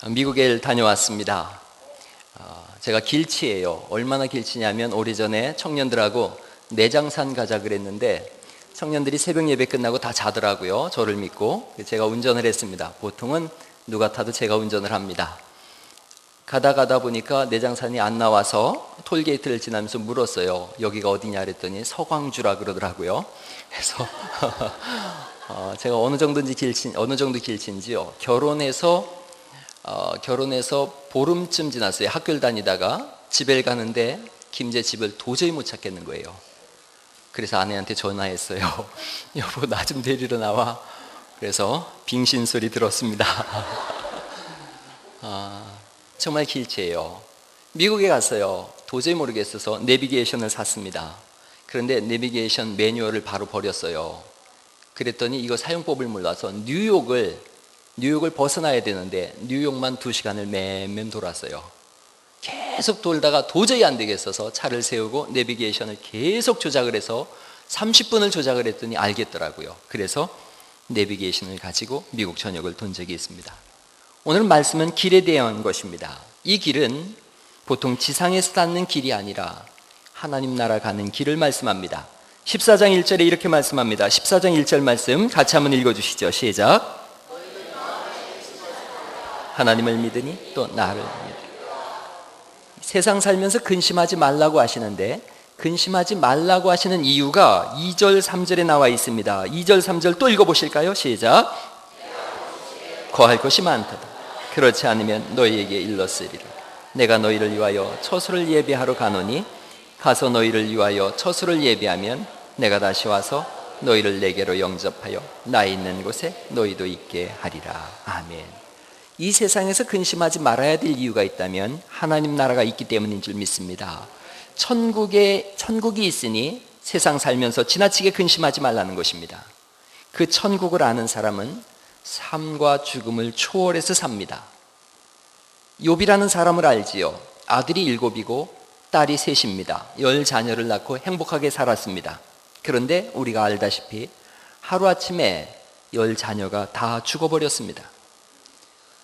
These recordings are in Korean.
미국에 다녀왔습니다. 제가 길치예요. 얼마나 길치냐면 오래전에 청년들하고 내장산 가자 그랬는데 청년들이 새벽 예배 끝나고 다 자더라고요. 저를 믿고. 제가 운전을 했습니다. 보통은 누가 타도 제가 운전을 합니다. 가다 보니까 내장산이 안 나와서 톨게이트를 지나면서 물었어요. 여기가 어디냐 그랬더니 서광주라 그러더라고요. 그래서 제가 어느 정도 길치인지요. 결혼해서 보름쯤 지났어요. 학교를 다니다가 집에 가는데 김제 집을 도저히 못 찾겠는 거예요. 그래서 아내한테 전화했어요. 여보, 나 좀 데리러 나와. 그래서 빙신 소리 들었습니다. 정말 길치예요. 미국에 갔어요. 도저히 모르겠어서 내비게이션을 샀습니다. 그런데 내비게이션 매뉴얼을 바로 버렸어요. 그랬더니 이거 사용법을 몰라서 뉴욕을 벗어나야 되는데 뉴욕만 2시간을 맴맴 돌았어요. 계속 돌다가 도저히 안 되겠어서 차를 세우고 내비게이션을 계속 조작을 해서 30분을 조작을 했더니 알겠더라고요. 그래서 내비게이션을 가지고 미국 전역을 돈 적이 있습니다. 오늘 말씀은 길에 대한 것입니다. 이 길은 보통 지상에서 닿는 길이 아니라 하나님 나라 가는 길을 말씀합니다. 14장 1절에 이렇게 말씀합니다. 14장 1절 말씀 같이 한번 읽어주시죠. 시작. 하나님을 믿으니 또 나를 믿으니. 세상 살면서 근심하지 말라고 하시는데 근심하지 말라고 하시는 이유가 2절 3절에 나와 있습니다. 2절 3절 또 읽어보실까요? 시작. 거할 것이 많도다. 그렇지 않으면 너희에게 일렀으리라. 내가 너희를 위하여 처소를 예비하러 가노니 가서 너희를 위하여 처소를 예비하면 내가 다시 와서 너희를 내게로 영접하여 나 있는 곳에 너희도 있게 하리라. 아멘. 이 세상에서 근심하지 말아야 될 이유가 있다면 하나님 나라가 있기 때문인 줄 믿습니다. 천국이 있으니 세상 살면서 지나치게 근심하지 말라는 것입니다. 그 천국을 아는 사람은 삶과 죽음을 초월해서 삽니다. 욥이라는 사람을 알지요. 아들이 7이고 딸이 3입니다. 10자녀를 낳고 행복하게 살았습니다. 그런데 우리가 알다시피 하루아침에 10자녀가 다 죽어버렸습니다.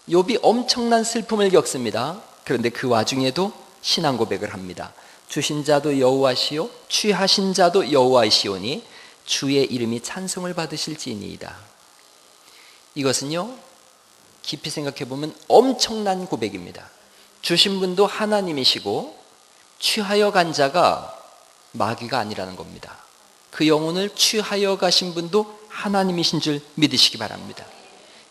욥이 엄청난 슬픔을 겪습니다. 그런데 그 와중에도 신앙 고백을 합니다. 주신 자도 여호와시요 취하신 자도 여호와이시오니 주의 이름이 찬송을 받으실지니이다. 이것은요, 깊이 생각해 보면 엄청난 고백입니다. 주신 분도 하나님이시고 취하여 간 자가 마귀가 아니라는 겁니다. 그 영혼을 취하여 가신 분도 하나님이신 줄 믿으시기 바랍니다.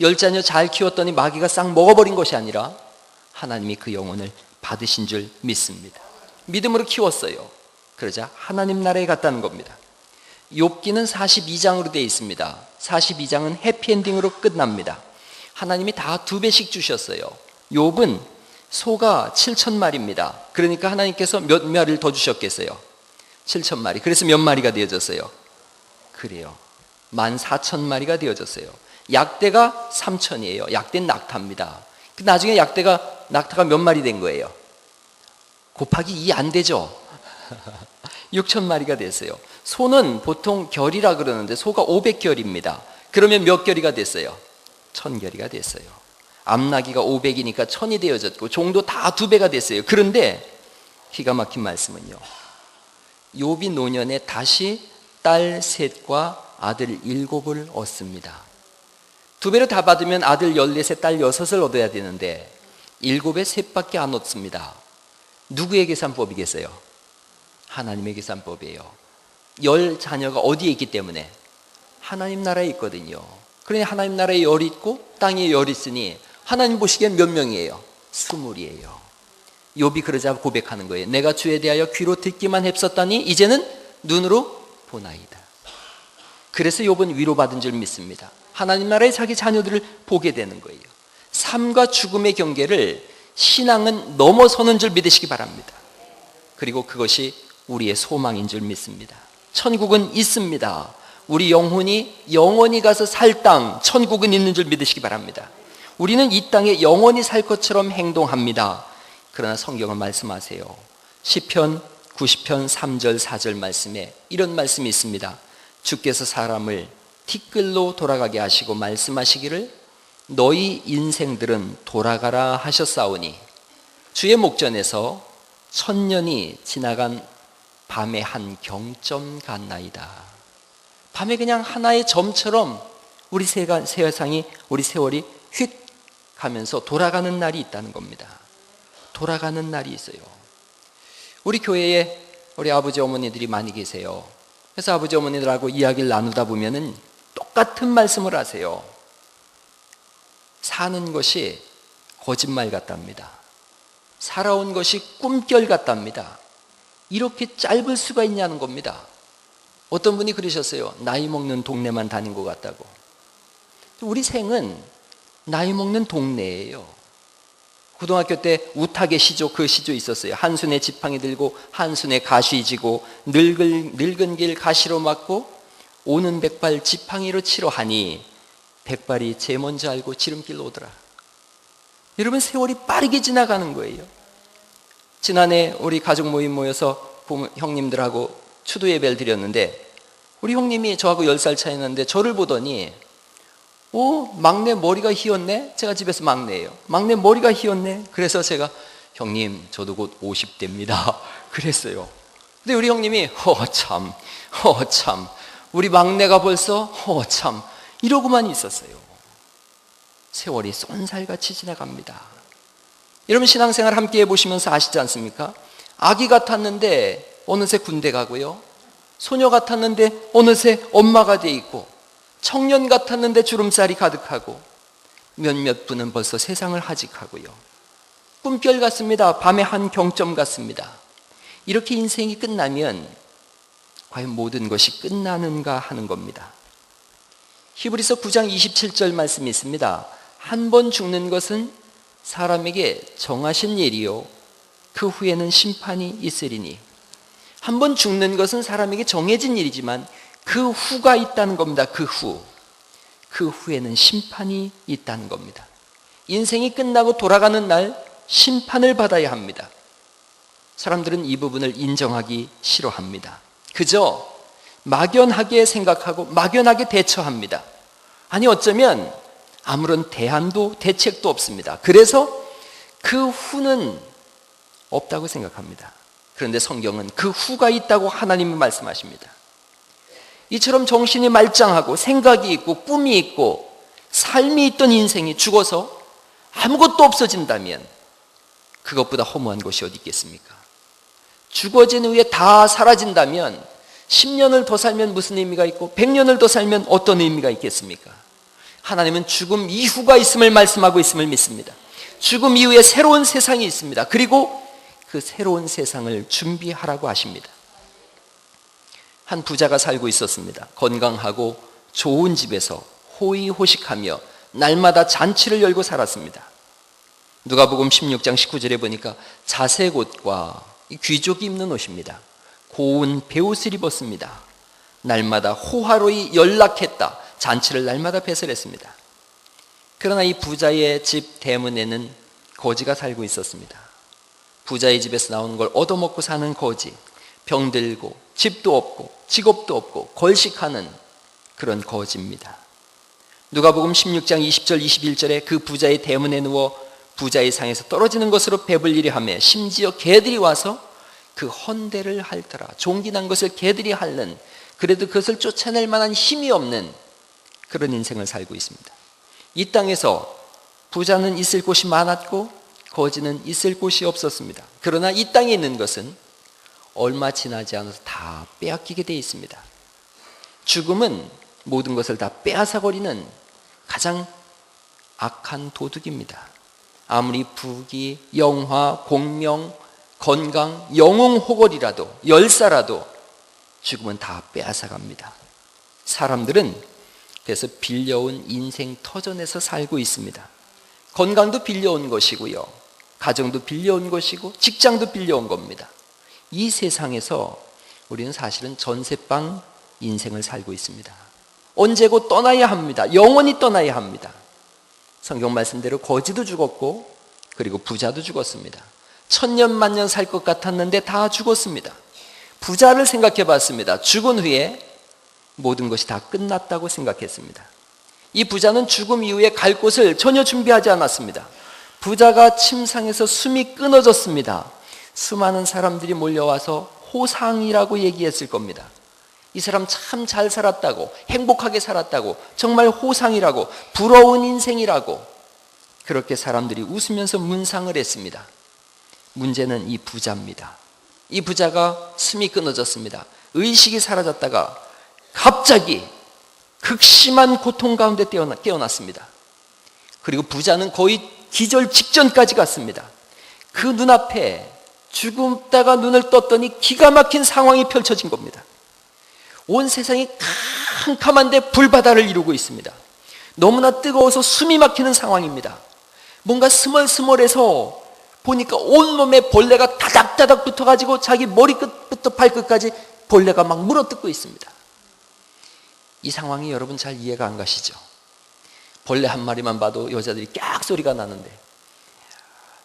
10자녀 잘 키웠더니 마귀가 싹 먹어버린 것이 아니라 하나님이 그 영혼을 받으신 줄 믿습니다. 믿음으로 키웠어요. 그러자 하나님 나라에 갔다는 겁니다. 욥기는 42장으로 되어 있습니다. 42장은 해피엔딩으로 끝납니다. 하나님이 다 2배씩 주셨어요. 욥은 소가 7,000마리입니다. 그러니까 하나님께서 몇 마리를 더 주셨겠어요? 7,000마리. 그래서 몇 마리가 되어졌어요? 그래요. 14,000마리가 되어졌어요. 약대가 3,000이에요. 약대는 낙타입니다. 나중에 낙타가 몇 마리 된 거예요? 곱하기 2 안 되죠? 6,000마리가 됐어요. 소는 보통 결이라 그러는데 소가 500결입니다. 그러면 몇 결이가 됐어요? 1,000결이가 됐어요. 암나기가 500이니까 1,000이 되어졌고 종도 다 2배가 됐어요. 그런데 기가 막힌 말씀은요, 욥이 노년에 다시 딸 3과 아들 7을 얻습니다. 2배로 다 받으면 아들 14에 딸 6을 얻어야 되는데 7에 3밖에 안 얻습니다. 누구의 계산법이겠어요? 하나님의 계산법이에요. 10자녀가 어디에 있기 때문에? 하나님 나라에 있거든요. 그러니 하나님 나라에 10이 있고 땅에 10이 있으니 하나님 보시기엔 몇 명이에요? 20이에요. 욥이 그러자 고백하는 거예요. 내가 주에 대하여 귀로 듣기만 했었다니 이제는 눈으로 보나이다. 그래서 욥은 위로받은 줄 믿습니다. 하나님 나라에 자기 자녀들을 보게 되는 거예요. 삶과 죽음의 경계를 신앙은 넘어서는 줄 믿으시기 바랍니다. 그리고 그것이 우리의 소망인 줄 믿습니다. 천국은 있습니다. 우리 영혼이 영원히 가서 살 땅, 천국은 있는 줄 믿으시기 바랍니다. 우리는 이 땅에 영원히 살 것처럼 행동합니다. 그러나 성경은 말씀하세요. 시편 90편 3절 4절 말씀에 이런 말씀이 있습니다. 주께서 사람을 티끌로 돌아가게 하시고 말씀하시기를 너희 인생들은 돌아가라 하셨사오니 주의 목전에서 1000년이 지나간 밤의 한 경점 같나이다. 밤에 그냥 하나의 점처럼 우리 세상이, 우리 세월이 휙 가면서 돌아가는 날이 있다는 겁니다. 돌아가는 날이 있어요. 우리 교회에 우리 아버지 어머니들이 많이 계세요. 그래서 아버지 어머니들하고 이야기를 나누다 보면은 똑같은 말씀을 하세요. 사는 것이 거짓말 같답니다. 살아온 것이 꿈결 같답니다. 이렇게 짧을 수가 있냐는 겁니다. 어떤 분이 그러셨어요. 나이 먹는 동네만 다닌 것 같다고. 우리 생은 나이 먹는 동네예요. 고등학교 때 우타게 시조, 그 시조 있었어요. 한순에 지팡이 들고 한순에 가시 지고 늙은 길 가시로 막고 오는 백발 지팡이로 치러 하니 백발이 제 먼저 알고 지름길로 오더라. 여러분, 세월이 빠르게 지나가는 거예요. 지난해 우리 가족 모임 모여서 형님들하고 추도 예배를 드렸는데 우리 형님이 저하고 10살 차이 나는데 저를 보더니 막내 머리가 휘었네? 제가 집에서 막내예요. 막내 머리가 휘었네? 그래서 제가 형님 저도 곧 50대입니다 그랬어요. 근데 우리 형님이 참 우리 막내가 벌써 참 이러고만 있었어요. 세월이 쏜살같이 지나갑니다. 여러분, 신앙생활 함께 해보시면서 아시지 않습니까? 아기 같았는데 어느새 군대 가고요, 소녀 같았는데 어느새 엄마가 돼 있고, 청년 같았는데 주름살이 가득하고, 몇몇 분은 벌써 세상을 하직하고요. 꿈결 같습니다. 밤의 한 경점 같습니다. 이렇게 인생이 끝나면 과연 모든 것이 끝나는가 하는 겁니다. 히브리서 9장 27절 말씀이 있습니다. 한 번 죽는 것은 사람에게 정하신 일이요 그 후에는 심판이 있으리니. 한 번 죽는 것은 사람에게 정해진 일이지만 그 후가 있다는 겁니다. 그 후에는 심판이 있다는 겁니다. 인생이 끝나고 돌아가는 날 심판을 받아야 합니다. 사람들은 이 부분을 인정하기 싫어합니다. 그저 막연하게 생각하고 막연하게 대처합니다. 아니, 어쩌면 아무런 대안도 대책도 없습니다. 그래서 그 후는 없다고 생각합니다. 그런데 성경은 그 후가 있다고 하나님이 말씀하십니다. 이처럼 정신이 말짱하고 생각이 있고 꿈이 있고 삶이 있던 인생이 죽어서 아무것도 없어진다면 그것보다 허무한 것이 어디 있겠습니까? 죽어진 후에 다 사라진다면 10년을 더 살면 무슨 의미가 있고 100년을 더 살면 어떤 의미가 있겠습니까? 하나님은 죽음 이후가 있음을 말씀하고 있음을 믿습니다. 죽음 이후에 새로운 세상이 있습니다. 그리고 그 새로운 세상을 준비하라고 하십니다. 한 부자가 살고 있었습니다. 건강하고 좋은 집에서 호의호식하며 날마다 잔치를 열고 살았습니다. 누가복음 16장 19절에 보니까 자색 옷과 귀족이 입는 옷입니다. 고운 베옷을 입었습니다. 날마다 호화로이 연락했다. 잔치를 날마다 배설했습니다. 그러나 이 부자의 집 대문에는 거지가 살고 있었습니다. 부자의 집에서 나오는 걸 얻어먹고 사는 거지, 병들고 집도 없고 직업도 없고 걸식하는 그런 거지입니다. 누가복음 16장 20절 21절에 그 부자의 대문에 누워 부자의 상에서 떨어지는 것으로 배불리려 하며 심지어 개들이 와서 그 헌대를 핥더라. 종기난 것을 개들이 핥는, 그래도 그것을 쫓아낼 만한 힘이 없는 그런 인생을 살고 있습니다. 이 땅에서 부자는 있을 곳이 많았고 거지는 있을 곳이 없었습니다. 그러나 이 땅에 있는 것은 얼마 지나지 않아서 다 빼앗기게 되어 있습니다. 죽음은 모든 것을 다 빼앗아버리는 가장 악한 도둑입니다. 아무리 부귀, 영화, 공명, 건강, 영웅 호걸이라도, 열사라도 죽음은 다 빼앗아갑니다. 사람들은 그래서 빌려온 인생 터전에서 살고 있습니다. 건강도 빌려온 것이고요, 가정도 빌려온 것이고 직장도 빌려온 겁니다. 이 세상에서 우리는 사실은 전세방 인생을 살고 있습니다. 언제고 떠나야 합니다. 영원히 떠나야 합니다. 성경 말씀대로 거지도 죽었고 그리고 부자도 죽었습니다. 1000년 만년 살 것 같았는데 다 죽었습니다. 부자를 생각해 봤습니다. 죽은 후에 모든 것이 다 끝났다고 생각했습니다. 이 부자는 죽음 이후에 갈 곳을 전혀 준비하지 않았습니다. 부자가 침상에서 숨이 끊어졌습니다. 수많은 사람들이 몰려와서 호상이라고 얘기했을 겁니다. 이 사람 참 잘 살았다고, 행복하게 살았다고, 정말 호상이라고, 부러운 인생이라고 그렇게 사람들이 웃으면서 문상을 했습니다. 문제는 이 부자입니다. 이 부자가 숨이 끊어졌습니다. 의식이 사라졌다가 갑자기 극심한 고통 가운데 깨어났습니다. 그리고 부자는 거의 기절 직전까지 갔습니다. 그 눈앞에 죽다가 눈을 떴더니 기가 막힌 상황이 펼쳐진 겁니다. 온 세상이 캄캄한데 불바다를 이루고 있습니다. 너무나 뜨거워서 숨이 막히는 상황입니다. 뭔가 스멀스멀해서 보니까 온몸에 벌레가 다닥다닥 붙어가지고 자기 머리끝부터 발끝까지 벌레가 막 물어뜯고 있습니다. 이 상황이 여러분 잘 이해가 안 가시죠? 벌레 한 마리만 봐도 여자들이 깍 소리가 나는데,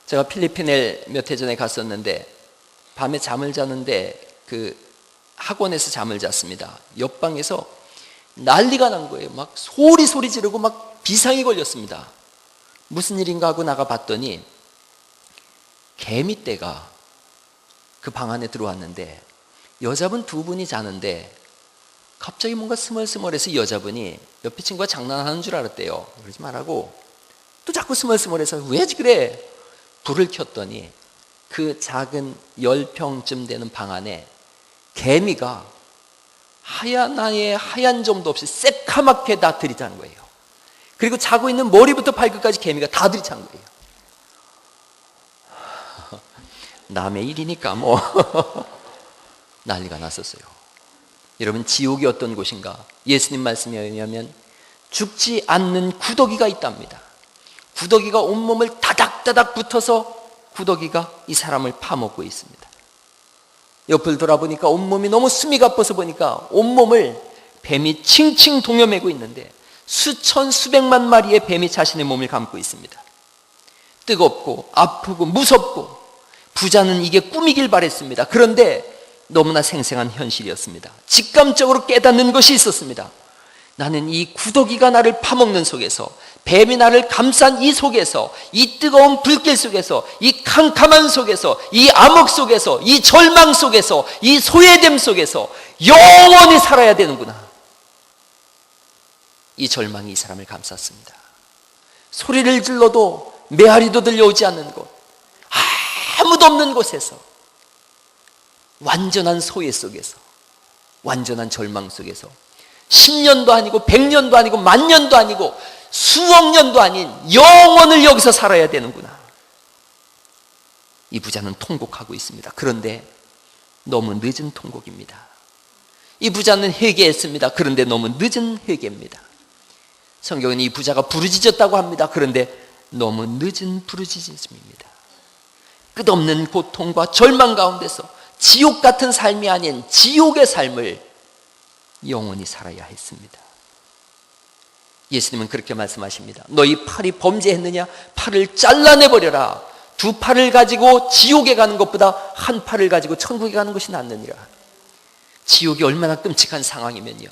제가 필리핀에 몇 해 전에 갔었는데 밤에 잠을 자는데 그 학원에서 잠을 잤습니다. 옆방에서 난리가 난 거예요. 막 소리 지르고 막 비상이 걸렸습니다. 무슨 일인가 하고 나가 봤더니 개미떼가 그 방 안에 들어왔는데 여자분 두 분이 자는데 갑자기 뭔가 스멀스멀해서 여자분이 옆에 친구가 장난하는 줄 알았대요. 그러지 말라고 또 자꾸 스멀스멀해서 왜 그래? 불을 켰더니 그 작은 10평쯤 되는 방 안에 개미가 하얀 점도 없이 새카맣게 다 들이찬 거예요. 그리고 자고 있는 머리부터 발끝까지 개미가 다 들이찬 거예요. 남의 일이니까 뭐 난리가 났었어요. 여러분, 지옥이 어떤 곳인가? 예수님 말씀에 의하면 죽지 않는 구더기가 있답니다. 구더기가 온몸을 다닥다닥 붙어서 구더기가 이 사람을 파먹고 있습니다. 옆을 돌아보니까 온몸이 너무 숨이 가빠서 보니까 온몸을 뱀이 칭칭 동여매고 있는데 수천 수백만 마리의 뱀이 자신의 몸을 감고 있습니다. 뜨겁고 아프고 무섭고 부자는 이게 꿈이길 바랬습니다. 그런데 너무나 생생한 현실이었습니다. 직감적으로 깨닫는 것이 있었습니다. 나는 이 구더기가 나를 파먹는 속에서, 뱀이 나를 감싼 이 속에서, 이 뜨거운 불길 속에서, 이 캄캄한 속에서, 이 암흑 속에서, 이 절망 속에서, 이 소외됨 속에서 영원히 살아야 되는구나. 이 절망이 이 사람을 감쌌습니다. 소리를 질러도 메아리도 들려오지 않는 곳, 아무도 없는 곳에서, 완전한 소외 속에서, 완전한 절망 속에서 10년도 아니고 100년도 아니고 10,000년도 아니고 수억 년도 아닌 영원을 여기서 살아야 되는구나. 이 부자는 통곡하고 있습니다. 그런데 너무 늦은 통곡입니다. 이 부자는 회개했습니다. 그런데 너무 늦은 회개입니다. 성경은 이 부자가 부르짖었다고 합니다. 그런데 너무 늦은 부르짖음입니다. 끝없는 고통과 절망 가운데서 지옥 같은 삶이 아닌 지옥의 삶을 영원히 살아야 했습니다. 예수님은 그렇게 말씀하십니다. 너희 팔이 범죄했느냐? 팔을 잘라내버려라. 두 팔을 가지고 지옥에 가는 것보다 한 팔을 가지고 천국에 가는 것이 낫느니라. 지옥이 얼마나 끔찍한 상황이면요,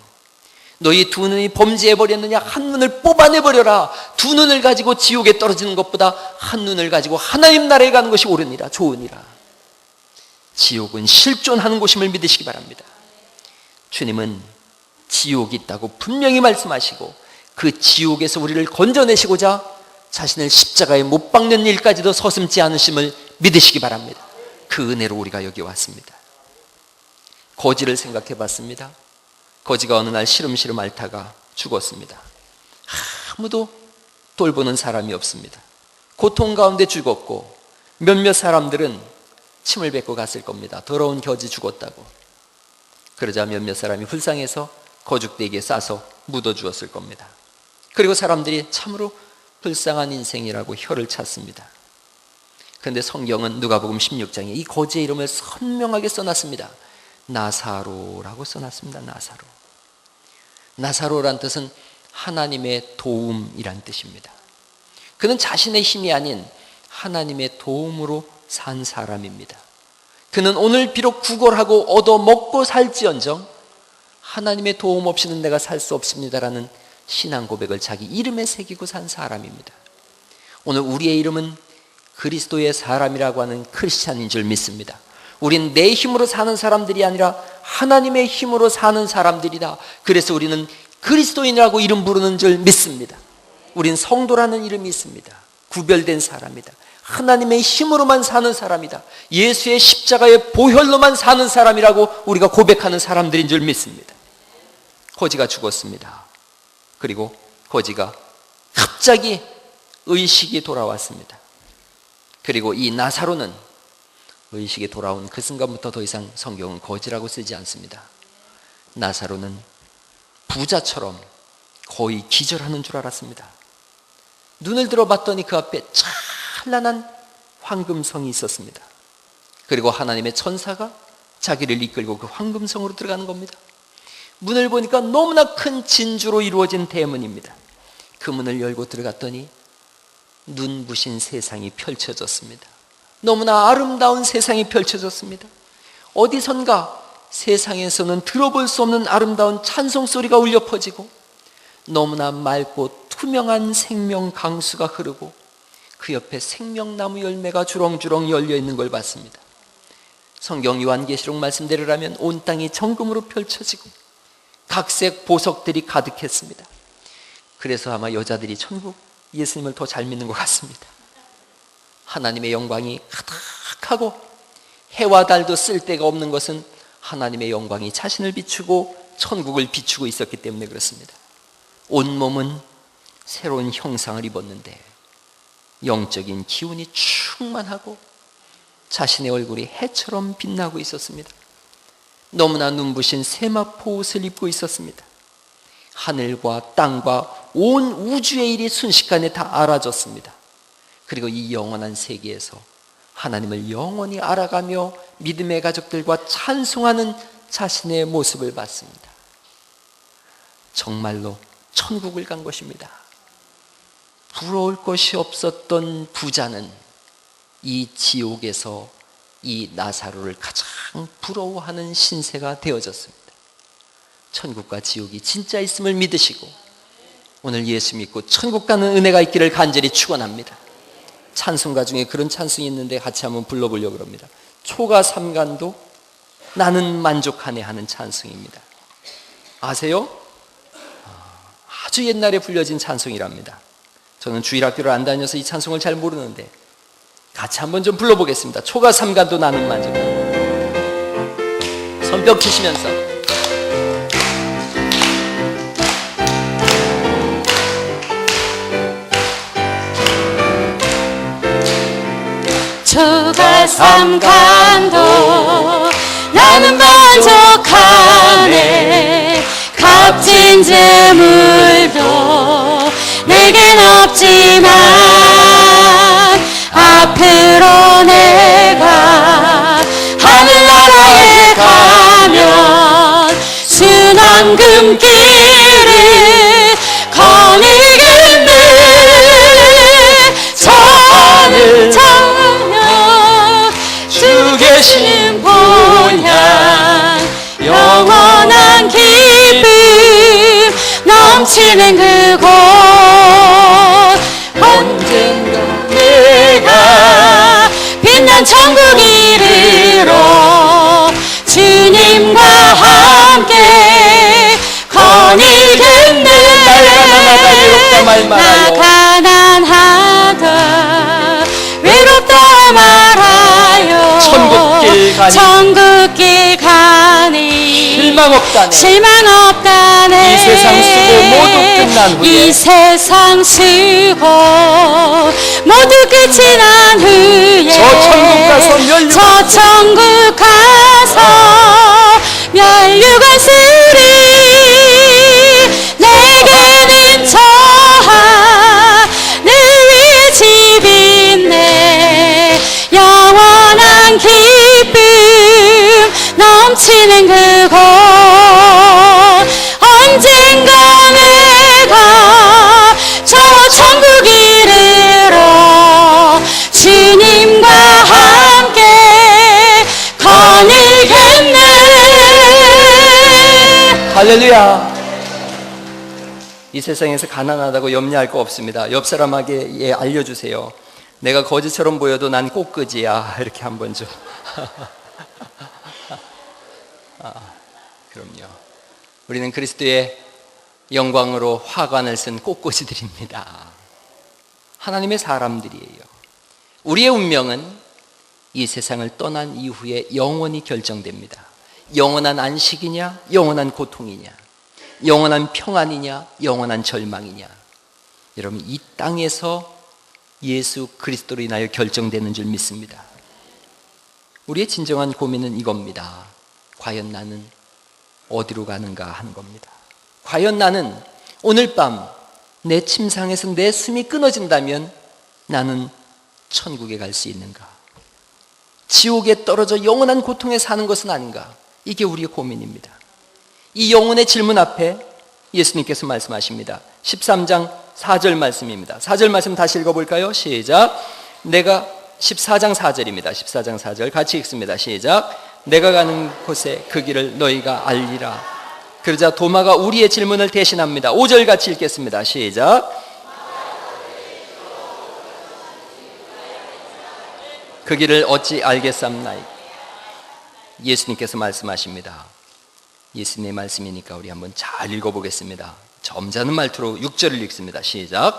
너희 두 눈이 범죄해버렸느냐? 한 눈을 뽑아내버려라. 두 눈을 가지고 지옥에 떨어지는 것보다 한 눈을 가지고 하나님 나라에 가는 것이 옳으니라, 좋으니라. 지옥은 실존하는 곳임을 믿으시기 바랍니다. 주님은 지옥이 있다고 분명히 말씀하시고 그 지옥에서 우리를 건져내시고자 자신을 십자가에 못 박는 일까지도 서슴지 않으심을 믿으시기 바랍니다. 그 은혜로 우리가 여기 왔습니다. 거지를 생각해 봤습니다. 거지가 어느 날 시름시름 앓다가 죽었습니다. 아무도 돌보는 사람이 없습니다. 고통 가운데 죽었고 몇몇 사람들은 침을 뱉고 갔을 겁니다. 더러운 거지 죽었다고. 그러자 몇몇 사람이 불쌍해서 거죽대기에 싸서 묻어주었을 겁니다. 그리고 사람들이 참으로 불쌍한 인생이라고 혀를 찼습니다. 그런데 성경은 누가복음 16장에 이 거지의 이름을 선명하게 써놨습니다. 나사로라고 써놨습니다. 나사로. 나사로란 뜻은 하나님의 도움이란 뜻입니다. 그는 자신의 힘이 아닌 하나님의 도움으로 산 사람입니다. 그는 오늘 비록 구걸하고 얻어 먹고 살지언정 하나님의 도움 없이는 내가 살 수 없습니다라는 신앙 고백을 자기 이름에 새기고 산 사람입니다. 오늘 우리의 이름은 그리스도의 사람이라고 하는 크리스찬인 줄 믿습니다. 우린 내 힘으로 사는 사람들이 아니라 하나님의 힘으로 사는 사람들이다. 그래서 우리는 그리스도인이라고 이름 부르는 줄 믿습니다. 우린 성도라는 이름이 있습니다. 구별된 사람이다. 하나님의 힘으로만 사는 사람이다. 예수의 십자가의 보혈로만 사는 사람이라고 우리가 고백하는 사람들인 줄 믿습니다. 거지가 죽었습니다. 그리고 거지가 갑자기 의식이 돌아왔습니다. 그리고 이 나사로는 의식이 돌아온 그 순간부터 더 이상 성경은 거지라고 쓰지 않습니다. 나사로는 부자처럼 거의 기절하는 줄 알았습니다. 눈을 들어봤더니 그 앞에 찬란한 황금성이 있었습니다. 그리고 하나님의 천사가 자기를 이끌고 그 황금성으로 들어가는 겁니다. 문을 보니까 너무나 큰 진주로 이루어진 대문입니다. 그 문을 열고 들어갔더니 눈부신 세상이 펼쳐졌습니다. 너무나 아름다운 세상이 펼쳐졌습니다. 어디선가 세상에서는 들어볼 수 없는 아름다운 찬송 소리가 울려 퍼지고 너무나 맑고 투명한 생명 강수가 흐르고 그 옆에 생명나무 열매가 주렁주렁 열려 있는 걸 봤습니다. 성경 요한계시록 말씀대로라면 온 땅이 정금으로 펼쳐지고 각색 보석들이 가득했습니다. 그래서 아마 여자들이 천국 예수님을 더 잘 믿는 것 같습니다. 하나님의 영광이 가득하고 해와 달도 쓸데가 없는 것은 하나님의 영광이 자신을 비추고 천국을 비추고 있었기 때문에 그렇습니다. 온몸은 새로운 형상을 입었는데 영적인 기운이 충만하고 자신의 얼굴이 해처럼 빛나고 있었습니다. 너무나 눈부신 세마포 옷을 입고 있었습니다. 하늘과 땅과 온 우주의 일이 순식간에 다 알아졌습니다. 그리고 이 영원한 세계에서 하나님을 영원히 알아가며 믿음의 가족들과 찬송하는 자신의 모습을 봤습니다. 정말로 천국을 간 것입니다. 부러울 것이 없었던 부자는 이 지옥에서 이 나사로를 가장 부러워하는 신세가 되어졌습니다. 천국과 지옥이 진짜 있음을 믿으시고 오늘 예수 믿고 천국 가는 은혜가 있기를 간절히 축원합니다. 찬송가 중에 그런 찬송이 있는데 같이 한번 불러보려고 합니다. 초가 삼간도 나는 만족하네 하는 찬송입니다. 아세요? 아주 옛날에 불려진 찬송이랍니다. 저는 주일학교를 안 다녀서 이 찬송을 잘 모르는데 같이 한번 좀 불러보겠습니다. 초가 삼간도 나는 만족하네. 손뼉 치시면서 초가 삼간도 나는 만족하네. 값진 재물도 내겐 없지만 앞으로 내가 하늘나라에 가면 순한 금길을 거니겠네. 저는 저녁 주 계신 본향 영원한 기쁨 넘치는 그곳 언젠가 내가 빛난 천국 이르러 주님과 함께 거니겠네. 나 가난하다 외롭다 말아요. 천국길 가니 실망 없다네. 실망 없다네. 이 세상 수고 모두 끝난 후에 이 세상 수고 모두 끝이 난 후에 저 천국 가서 멸류관 쓰리. 내게는 저 하늘 위에 집 있네. 영원한 기쁨 넘치는 그곳 언젠가 내가 저 천국 이르러 주님과 함께 거니겠네. 할렐루야. 이 세상에서 가난하다고 염려할 거 없습니다. 옆 사람에게 알려주세요. 내가 거지처럼 보여도 난 꽃그지야. 이렇게 한번 좀. 그럼요. 우리는 그리스도의 영광으로 화관을 쓴 꽃꽂이들입니다. 하나님의 사람들이에요. 우리의 운명은 이 세상을 떠난 이후에 영원히 결정됩니다. 영원한 안식이냐, 영원한 고통이냐, 영원한 평안이냐, 영원한 절망이냐. 여러분, 이 땅에서 예수 그리스도로 인하여 결정되는 줄 믿습니다. 우리의 진정한 고민은 이겁니다. 과연 나는 어디로 가는가 하는 겁니다. 과연 나는 오늘 밤 내 침상에서 내 숨이 끊어진다면 나는 천국에 갈 수 있는가? 지옥에 떨어져 영원한 고통에 사는 것은 아닌가? 이게 우리의 고민입니다. 이 영혼의 질문 앞에 예수님께서 말씀하십니다. 13장 4절 말씀입니다. 4절 말씀 다시 읽어볼까요? 시작. 14장 4절입니다. 14장 4절 같이 읽습니다. 시작. 내가 가는 곳에 그 길을 너희가 알리라. 그러자 도마가 우리의 질문을 대신합니다. 5절 같이 읽겠습니다. 시작. 그 길을 어찌 알겠삼나이까. 예수님께서 말씀하십니다. 예수님의 말씀이니까 우리 한번 잘 읽어보겠습니다. 점잖은 말투로 6절을 읽습니다. 시작.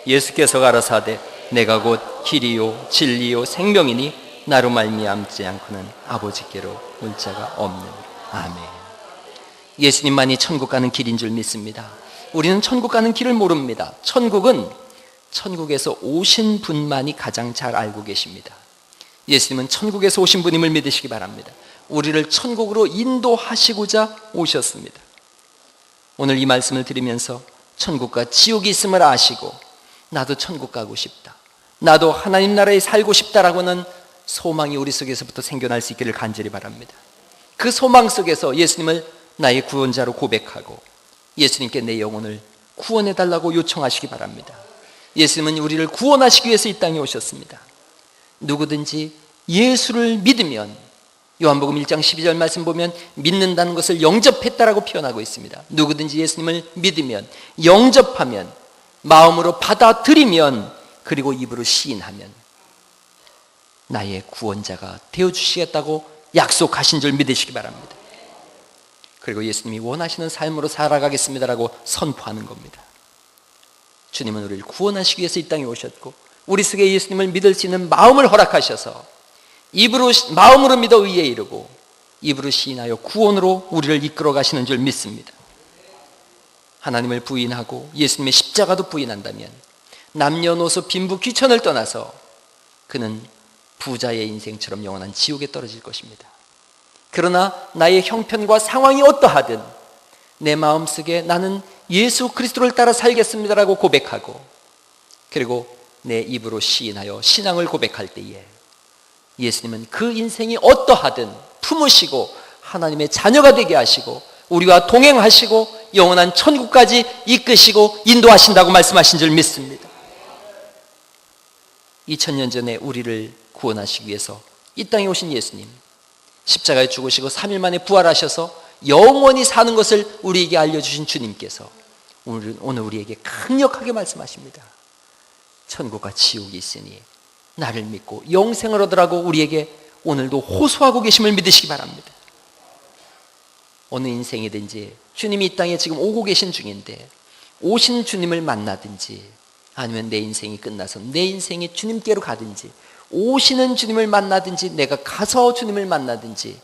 예수께서 가라사대 내가 곧 길이요 진리요 생명이니 나로 말미암지 않고는 아버지께로 올 자가 없느니라. 아멘. 예수님만이 천국 가는 길인 줄 믿습니다. 우리는 천국 가는 길을 모릅니다. 천국은 천국에서 오신 분만이 가장 잘 알고 계십니다. 예수님은 천국에서 오신 분임을 믿으시기 바랍니다. 우리를 천국으로 인도하시고자 오셨습니다. 오늘 이 말씀을 들으면서 천국과 지옥이 있음을 아시고 나도 천국 가고 싶다, 나도 하나님 나라에 살고 싶다라고는 소망이 우리 속에서부터 생겨날 수 있기를 간절히 바랍니다. 그 소망 속에서 예수님을 나의 구원자로 고백하고 예수님께 내 영혼을 구원해달라고 요청하시기 바랍니다. 예수님은 우리를 구원하시기 위해서 이 땅에 오셨습니다. 누구든지 예수를 믿으면, 요한복음 1장 12절 말씀 보면 믿는다는 것을 영접했다라고 표현하고 있습니다. 누구든지 예수님을 믿으면, 영접하면, 마음으로 받아들이면, 그리고 입으로 시인하면 나의 구원자가 되어주시겠다고 약속하신 줄 믿으시기 바랍니다. 그리고 예수님이 원하시는 삶으로 살아가겠습니다라고 선포하는 겁니다. 주님은 우리를 구원하시기 위해서 이 땅에 오셨고 우리 속에 예수님을 믿을 수 있는 마음을 허락하셔서 마음으로 믿어 의에 이르고 입으로 시인하여 구원으로 우리를 이끌어 가시는 줄 믿습니다. 하나님을 부인하고 예수님의 십자가도 부인한다면 남녀노소 빈부 귀천을 떠나서 그는 부자의 인생처럼 영원한 지옥에 떨어질 것입니다. 그러나 나의 형편과 상황이 어떠하든 내 마음속에 나는 예수 그리스도를 따라 살겠습니다라고 고백하고 그리고 내 입으로 시인하여 신앙을 고백할 때에 예수님은 그 인생이 어떠하든 품으시고 하나님의 자녀가 되게 하시고 우리와 동행하시고 영원한 천국까지 이끄시고 인도하신다고 말씀하신 줄 믿습니다. 2000년 전에 우리를 구원하시기 위해서 이 땅에 오신 예수님, 십자가에 죽으시고 3일 만에 부활하셔서 영원히 사는 것을 우리에게 알려주신 주님께서 오늘 우리에게 강력하게 말씀하십니다. 천국과 지옥이 있으니 나를 믿고 영생을 얻으라고 우리에게 오늘도 호소하고 계심을 믿으시기 바랍니다. 어느 인생이든지 주님이 이 땅에 지금 오고 계신 중인데 오신 주님을 만나든지 아니면 내 인생이 끝나서 내 인생이 주님께로 가든지 오시는 주님을 만나든지 내가 가서 주님을 만나든지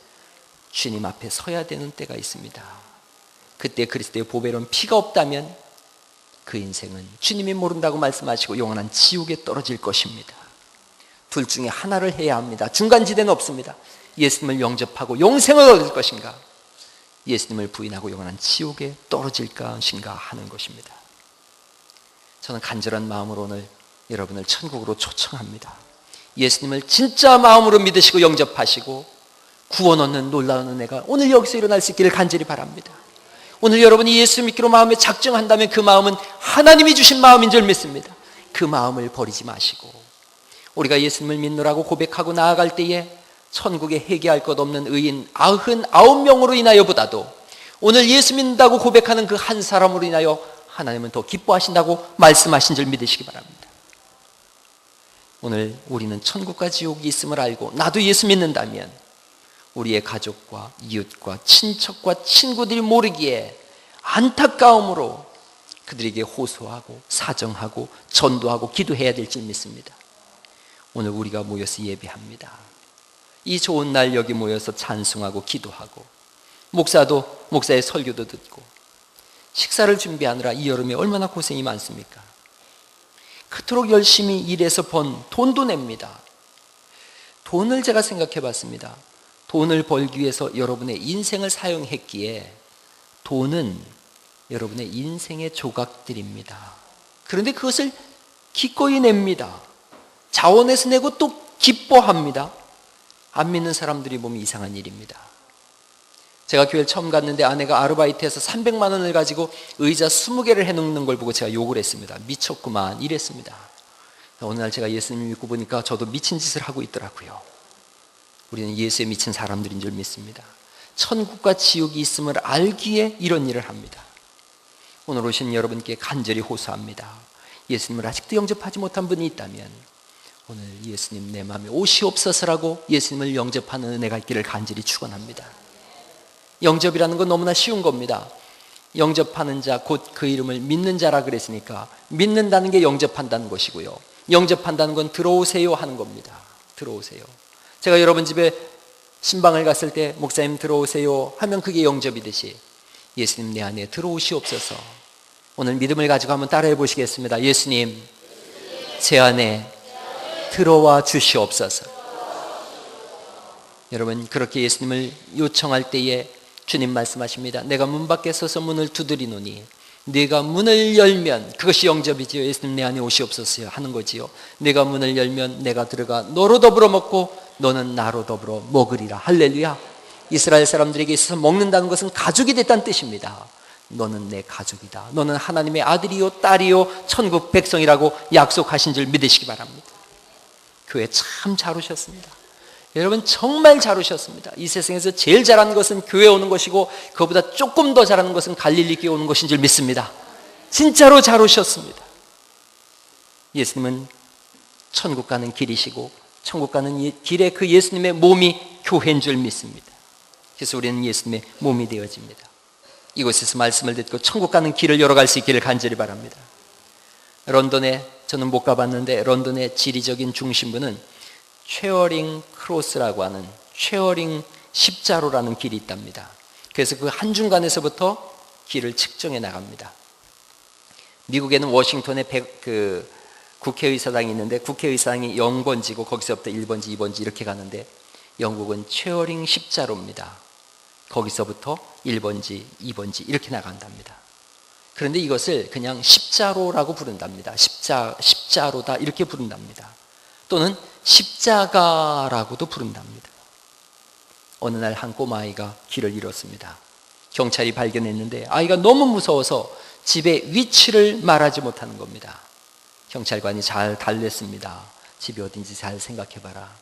주님 앞에 서야 되는 때가 있습니다. 그때 그리스도의 보배로운 피가 없다면 그 인생은 주님이 모른다고 말씀하시고 영원한 지옥에 떨어질 것입니다. 둘 중에 하나를 해야 합니다. 중간지대는 없습니다. 예수님을 영접하고 영생을 얻을 것인가, 예수님을 부인하고 영원한 지옥에 떨어질 것인가 하는 것입니다. 저는 간절한 마음으로 오늘 여러분을 천국으로 초청합니다. 예수님을 진짜 마음으로 믿으시고 영접하시고 구원 얻는 놀라운 은혜가 오늘 여기서 일어날 수 있기를 간절히 바랍니다. 오늘 여러분이 예수 믿기로 마음에 작정한다면 그 마음은 하나님이 주신 마음인 줄 믿습니다. 그 마음을 버리지 마시고 우리가 예수님을 믿노라고 고백하고 나아갈 때에 천국에 회개할 것 없는 의인 99명으로 인하여보다도 오늘 예수 믿는다고 고백하는 그 한 사람으로 인하여 하나님은 더 기뻐하신다고 말씀하신 줄 믿으시기 바랍니다. 오늘 우리는 천국과 지옥이 있음을 알고 나도 예수 믿는다면 우리의 가족과 이웃과 친척과 친구들이 모르기에 안타까움으로 그들에게 호소하고 사정하고 전도하고 기도해야 될 줄 믿습니다. 오늘 우리가 모여서 예배합니다. 이 좋은 날 여기 모여서 찬송하고 기도하고 목사의 설교도 듣고 식사를 준비하느라 이 여름에 얼마나 고생이 많습니까? 그토록 열심히 일해서 번 돈도 냅니다. 돈을 제가 생각해 봤습니다. 돈을 벌기 위해서 여러분의 인생을 사용했기에 돈은 여러분의 인생의 조각들입니다. 그런데 그것을 기꺼이 냅니다. 자원해서 내고 또 기뻐합니다. 안 믿는 사람들이 보면 이상한 일입니다. 제가 교회를 처음 갔는데 아내가 아르바이트해서 300만 원을 가지고 의자 20개를 해놓는 걸 보고 제가 욕을 했습니다. 미쳤구만 이랬습니다. 어느 날 제가 예수님 믿고 보니까 저도 미친 짓을 하고 있더라고요. 우리는 예수에 미친 사람들인 줄 믿습니다. 천국과 지옥이 있음을 알기에 이런 일을 합니다. 오늘 오신 여러분께 간절히 호소합니다. 예수님을 아직도 영접하지 못한 분이 있다면 오늘 예수님 내 마음에 오시옵소서라고 예수님을 영접하는 은혜가 있기를 간절히 축원합니다. 영접이라는 건 너무나 쉬운 겁니다. 영접하는 자 곧 그 이름을 믿는 자라 그랬으니까 믿는다는 게 영접한다는 것이고요. 영접한다는 건 들어오세요 하는 겁니다. 들어오세요. 제가 여러분 집에 신방을 갔을 때 목사님 들어오세요 하면 그게 영접이듯이 예수님 내 안에 들어오시옵소서. 오늘 믿음을 가지고 한번 따라해 보시겠습니다. 예수님 제 안에 들어와 주시옵소서. 여러분 그렇게 예수님을 요청할 때에 주님 말씀하십니다. 내가 문 밖에 서서 문을 두드리노니 내가 문을 열면 그것이 영접이지요. 예수님 내 안에 오시옵소서 하는 거지요. 내가 문을 열면 내가 들어가 너로 더불어 먹고 너는 나로 더불어 먹으리라. 할렐루야. 이스라엘 사람들에게 있어서 먹는다는 것은 가족이 됐다는 뜻입니다. 너는 내 가족이다. 너는 하나님의 아들이요 딸이요 천국 백성이라고 약속하신 줄 믿으시기 바랍니다. 교회 참 잘 오셨습니다. 여러분 정말 잘 오셨습니다. 이 세상에서 제일 잘하는 것은 교회 오는 것이고 그보다 조금 더 잘하는 것은 갈릴리 교회 오는 것인 줄 믿습니다. 진짜로 잘 오셨습니다. 예수님은 천국 가는 길이시고 천국 가는 길에 그 예수님의 몸이 교회인 줄 믿습니다. 그래서 우리는 예수님의 몸이 되어집니다. 이곳에서 말씀을 듣고 천국 가는 길을 열어갈 수 있기를 간절히 바랍니다. 런던에 저는 못 가봤는데 런던의 지리적인 중심부는 최어링 크로스라고 하는 최어링 십자로라는 길이 있답니다. 그래서 그 한중간에서부터 길을 측정해 나갑니다. 미국에는 워싱턴에 국회의사당이 있는데 국회의사당이 0번지고 거기서부터 1번지, 2번지 이렇게 가는데 영국은 최어링 십자로입니다. 거기서부터 1번지, 2번지 이렇게 나간답니다. 그런데 이것을 그냥 십자로라고 부른답니다. 십자로다 이렇게 부른답니다. 또는 십자가라고도 부른답니다. 어느 날 한 꼬마아이가 길을 잃었습니다. 경찰이 발견했는데 아이가 너무 무서워서 집의 위치를 말하지 못하는 겁니다. 경찰관이 잘 달랬습니다. 집이 어딘지 잘 생각해봐라.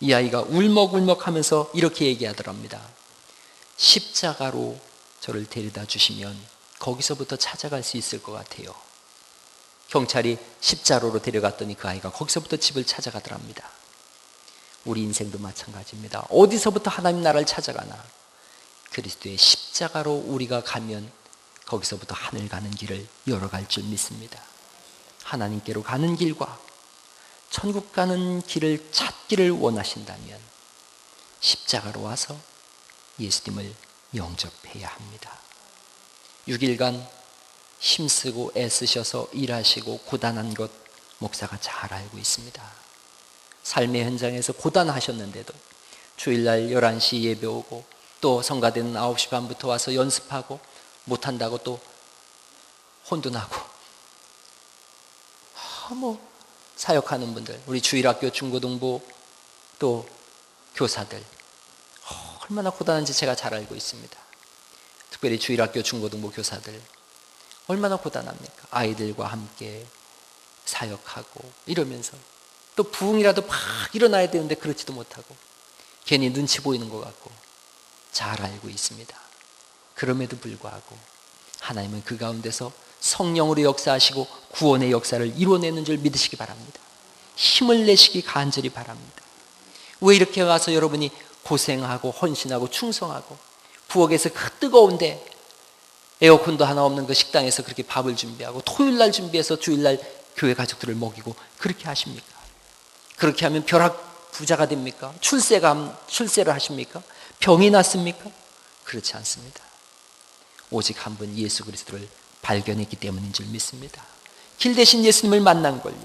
이 아이가 울먹울먹 하면서 이렇게 얘기하더랍니다. 십자가로 저를 데려다 주시면 거기서부터 찾아갈 수 있을 것 같아요. 경찰이 십자로로 데려갔더니 그 아이가 거기서부터 집을 찾아가더랍니다. 우리 인생도 마찬가지입니다. 어디서부터 하나님 나라를 찾아가나? 그리스도의 십자가로 우리가 가면 거기서부터 하늘 가는 길을 열어갈 줄 믿습니다. 하나님께로 가는 길과 천국 가는 길을 찾기를 원하신다면 십자가로 와서 예수님을 영접해야 합니다. 6일간 힘쓰고 애쓰셔서 일하시고 고단한 것 목사가 잘 알고 있습니다. 삶의 현장에서 고단하셨는데도 주일날 11시 예배 오고 또 성가대는 9시 반부터 와서 연습하고 못한다고 또 혼돈하고 사역하는 분들, 우리 주일학교 중고등부 또 교사들 얼마나 고단한지 제가 잘 알고 있습니다. 특별히 주일학교 중고등부 교사들 얼마나 고단합니까? 아이들과 함께 사역하고 이러면서 또 부흥이라도 막 일어나야 되는데 그렇지도 못하고 괜히 눈치 보이는 것 같고 잘 알고 있습니다. 그럼에도 불구하고 하나님은 그 가운데서 성령으로 역사하시고 구원의 역사를 이루어내는 줄 믿으시기 바랍니다. 힘을 내시기 간절히 바랍니다. 왜 이렇게 와서 여러분이 고생하고 헌신하고 충성하고 부엌에서 그 뜨거운데 에어컨도 하나 없는 그 식당에서 그렇게 밥을 준비하고 토요일날 준비해서 주일날 교회 가족들을 먹이고 그렇게 하십니까? 그렇게 하면 벼락 부자가 됩니까? 출세를 하십니까? 병이 났습니까? 그렇지 않습니다. 오직 한 분 예수 그리스도를 발견했기 때문인 줄 믿습니다. 길 대신 예수님을 만난 걸요.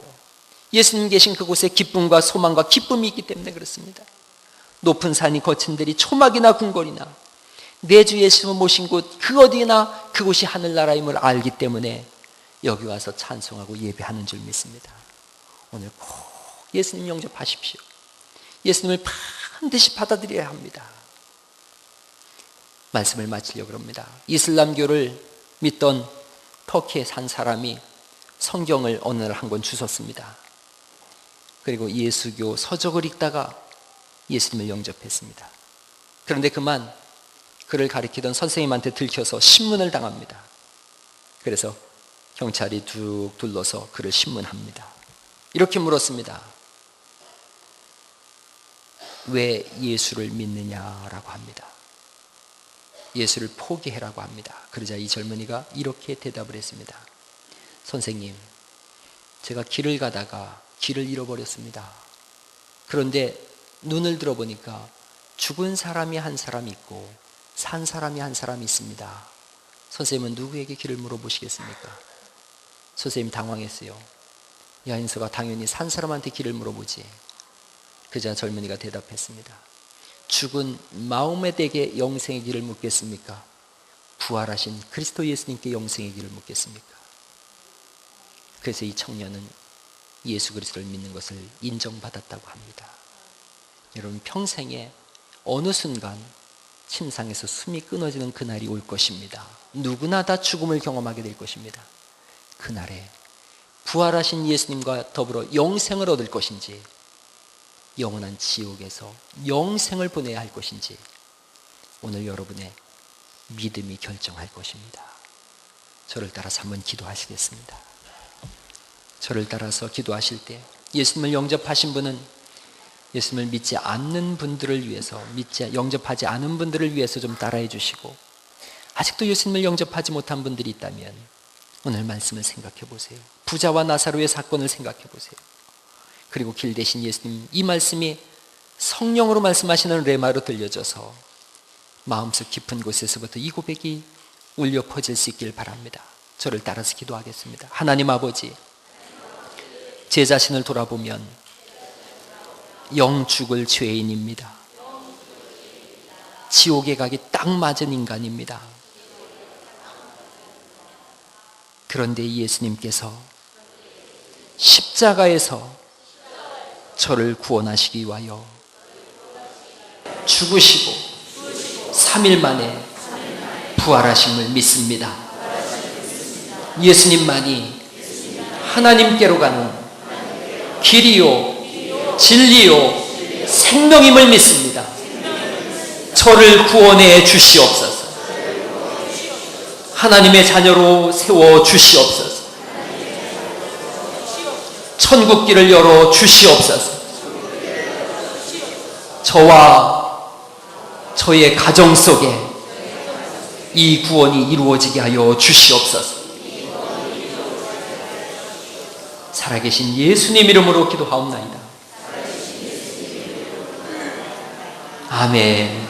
예수님 계신 그곳에 기쁨과 소망과 기쁨이 있기 때문에 그렇습니다. 높은 산이 거친 데리 초막이나 궁궐이나 내 주 예수님을 모신 곳 그 어디나 그곳이 하늘나라임을 알기 때문에 여기 와서 찬송하고 예배하는 줄 믿습니다. 오늘 꼭 예수님 영접하십시오. 예수님을 반드시 받아들여야 합니다. 말씀을 마치려고 합니다. 이슬람교를 믿던 터키에 산 사람이 성경을 어느 날 한 권 주웠습니다. 그리고 예수교 서적을 읽다가 예수님을 영접했습니다. 그런데 그만 그를 가리키던 선생님한테 들켜서 신문을 당합니다. 그래서 경찰이 쭉 둘러서 그를 신문합니다. 이렇게 물었습니다. 왜 예수를 믿느냐라고 합니다. 예수를 포기해라고 합니다. 그러자 이 젊은이가 이렇게 대답을 했습니다. 선생님, 제가 길을 가다가 길을 잃어버렸습니다. 그런데 눈을 들어보니까 죽은 사람이 한 사람 있고 산 사람이 한 사람 있습니다. 선생님은 누구에게 길을 물어보시겠습니까? 선생님 당황했어요. 야인서가 당연히 산 사람한테 길을 물어보지. 그자 젊은이가 대답했습니다. 죽은 마호메드에게 영생의 길을 묻겠습니까? 부활하신 그리스도 예수님께 영생의 길을 묻겠습니까? 그래서 이 청년은 예수 그리스도를 믿는 것을 인정받았다고 합니다. 여러분, 평생에 어느 순간 침상에서 숨이 끊어지는 그날이 올 것입니다. 누구나 다 죽음을 경험하게 될 것입니다. 그날에 부활하신 예수님과 더불어 영생을 얻을 것인지, 영원한 지옥에서 영생을 보내야 할 것인지, 오늘 여러분의 믿음이 결정할 것입니다. 저를 따라서 한번 기도하시겠습니다. 저를 따라서 기도하실 때 예수님을 영접하신 분은 예수님을 믿지 않는 분들을 위해서, 영접하지 않은 분들을 위해서 좀 따라해 주시고, 아직도 예수님을 영접하지 못한 분들이 있다면 오늘 말씀을 생각해 보세요. 부자와 나사로의 사건을 생각해 보세요. 그리고 길 대신 예수님, 이 말씀이 성령으로 말씀하시는 레마로 들려져서 마음속 깊은 곳에서부터 이 고백이 울려 퍼질 수 있길 바랍니다. 저를 따라서 기도하겠습니다. 하나님 아버지, 제 자신을 돌아보면 영 죽을 죄인입니다. 지옥에 가기 딱 맞은 인간입니다. 그런데 예수님께서 십자가에서 저를 구원하시기 위하여 죽으시고 3일 만에 부활하심을 믿습니다. 예수님만이 하나님께로 가는 길이요 진리요 생명임을 믿습니다. 저를 구원해 주시옵소서. 하나님의 자녀로 세워 주시옵소서. 천국길을 열어 주시옵소서. 저와 저의 가정 속에 이 구원이 이루어지게 하여 주시옵소서. 살아계신 예수님 이름으로 기도하옵나이다. 아멘.